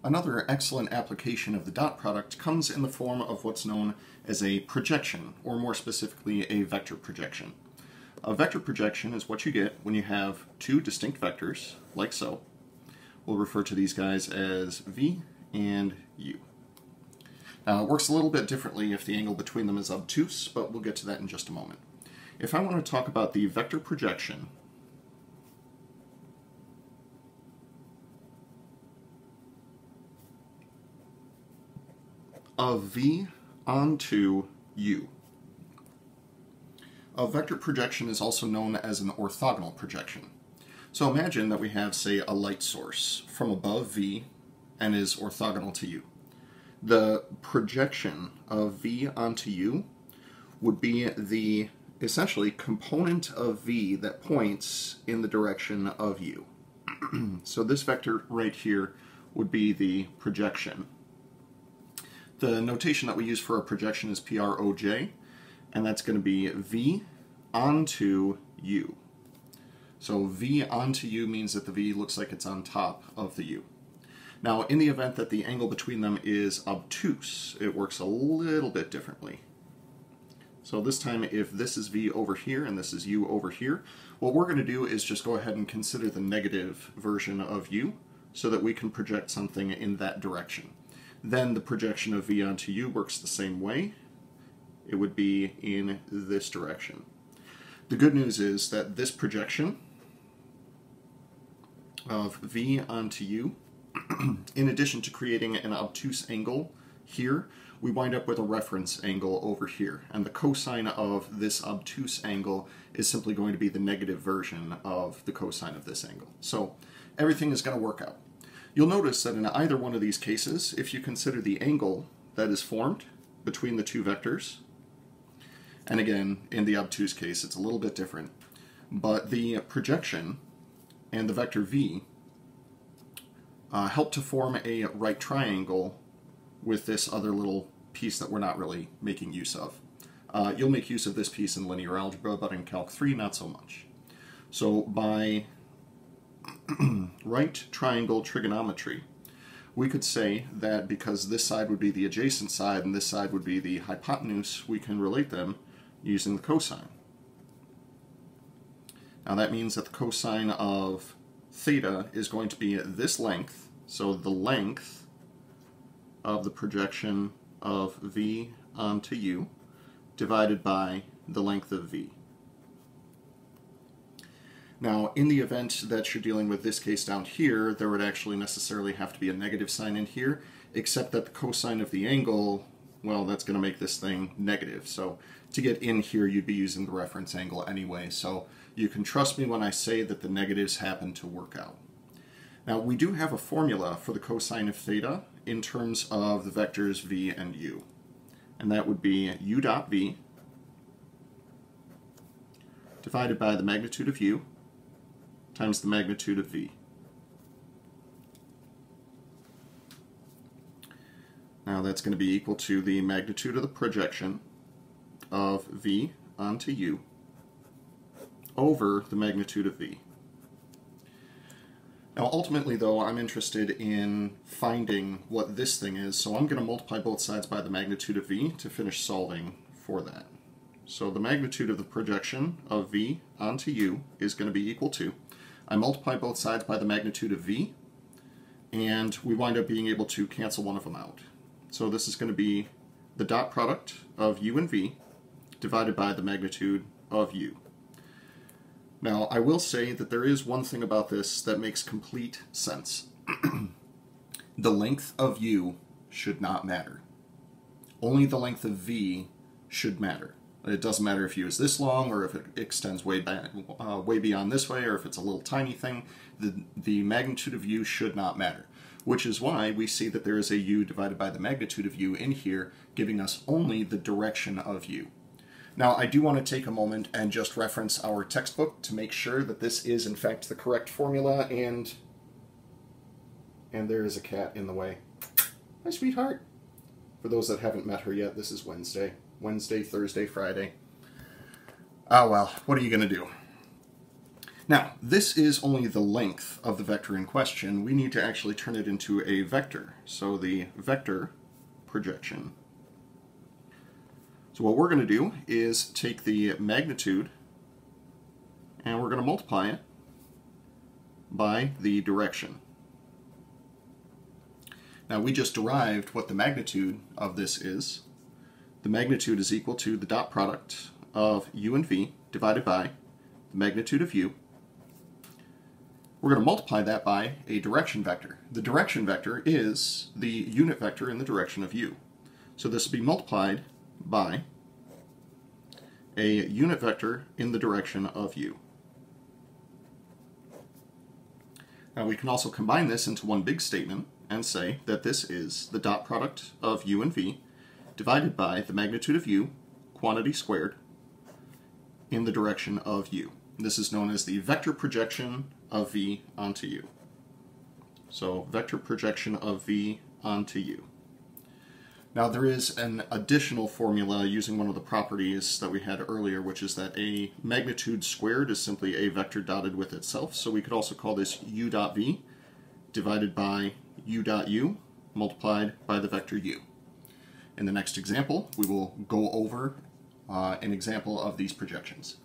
Another excellent application of the dot product comes in the form of what's known as a projection, or more specifically, a vector projection. A vector projection is what you get when you have two distinct vectors, like so. We'll refer to these guys as v and u. Now, it works a little bit differently if the angle between them is obtuse, but we'll get to that in just a moment. If I want to talk about the vector projection of v onto u. A vector projection is also known as an orthogonal projection. So imagine that we have, say, a light source from above v and is orthogonal to u. The projection of v onto u would be the, essentially, component of v that points in the direction of u. So this vector right here would be the projection. The notation that we use for a projection is PROJ, and that's going to be v onto u. So v onto u means that the v looks like it's on top of the u. Now, in the event that the angle between them is obtuse, it works a little bit differently. So this time, if this is v over here and this is u over here, what we're going to do is just go ahead and consider the negative version of u so that we can project something in that direction. Then the projection of v onto u works the same way. It would be in this direction. The good news is that this projection of v onto u, in addition to creating an obtuse angle here, we wind up with a reference angle over here. And the cosine of this obtuse angle is simply going to be the negative version of the cosine of this angle. So everything is going to work out. You'll notice that in either one of these cases, if you consider the angle that is formed between the two vectors, and again, in the obtuse case, it's a little bit different, but the projection and the vector v help to form a right triangle with this other little piece that we're not really making use of. You'll make use of this piece in linear algebra, but in Calc 3, not so much. So by right triangle trigonometry, we could say that because this side would be the adjacent side and this side would be the hypotenuse, we can relate them using the cosine. Now that means that the cosine of theta is going to be this length, so the length of the projection of v onto u divided by the length of v. Now, in the event that you're dealing with this case down here, there would actually necessarily have to be a negative sign in here, except that the cosine of the angle, well, that's going to make this thing negative. So to get in here, you'd be using the reference angle anyway. So you can trust me when I say that the negatives happen to work out. Now, we do have a formula for the cosine of theta in terms of the vectors v and u. And that would be u dot v divided by the magnitude of u times the magnitude of v. Now that's going to be equal to the magnitude of the projection of v onto u over the magnitude of v. Now ultimately though, I'm interested in finding what this thing is, so I'm going to multiply both sides by the magnitude of v to finish solving for that. So the magnitude of the projection of v onto u is going to be equal to, I multiply both sides by the magnitude of v, and we wind up being able to cancel one of them out. So this is going to be the dot product of u and v divided by the magnitude of u. Now, I will say that there is one thing about this that makes complete sense. The length of u should not matter. Only the length of v should matter. It doesn't matter if u is this long, or if it extends way beyond this way, or if it's a little tiny thing. The magnitude of u should not matter, which is why we see that there is a u divided by the magnitude of u in here, giving us only the direction of u. Now, I do want to take a moment and just reference our textbook to make sure that this is, in fact, the correct formula, and there is a cat in the way. Hi, sweetheart. For those that haven't met her yet, this is Wednesday. Wednesday, Thursday, Friday. Oh well, what are you going to do? Now, this is only the length of the vector in question. We need to actually turn it into a vector. So the vector projection. So what we're going to do is take the magnitude and we're going to multiply it by the direction. Now we just derived what the magnitude of this is. The magnitude is equal to the dot product of u and v divided by the magnitude of u. We're going to multiply that by a direction vector. The direction vector is the unit vector in the direction of u. So this will be multiplied by a unit vector in the direction of u. Now we can also combine this into one big statement and say that this is the dot product of u and v divided by the magnitude of u, quantity squared, in the direction of u. This is known as the vector projection of v onto u. So vector projection of v onto u. Now there is an additional formula using one of the properties that we had earlier, which is that a magnitude squared is simply a vector dotted with itself. So we could also call this u dot v divided by u dot u multiplied by the vector u. In the next example, we will go over an example of these projections.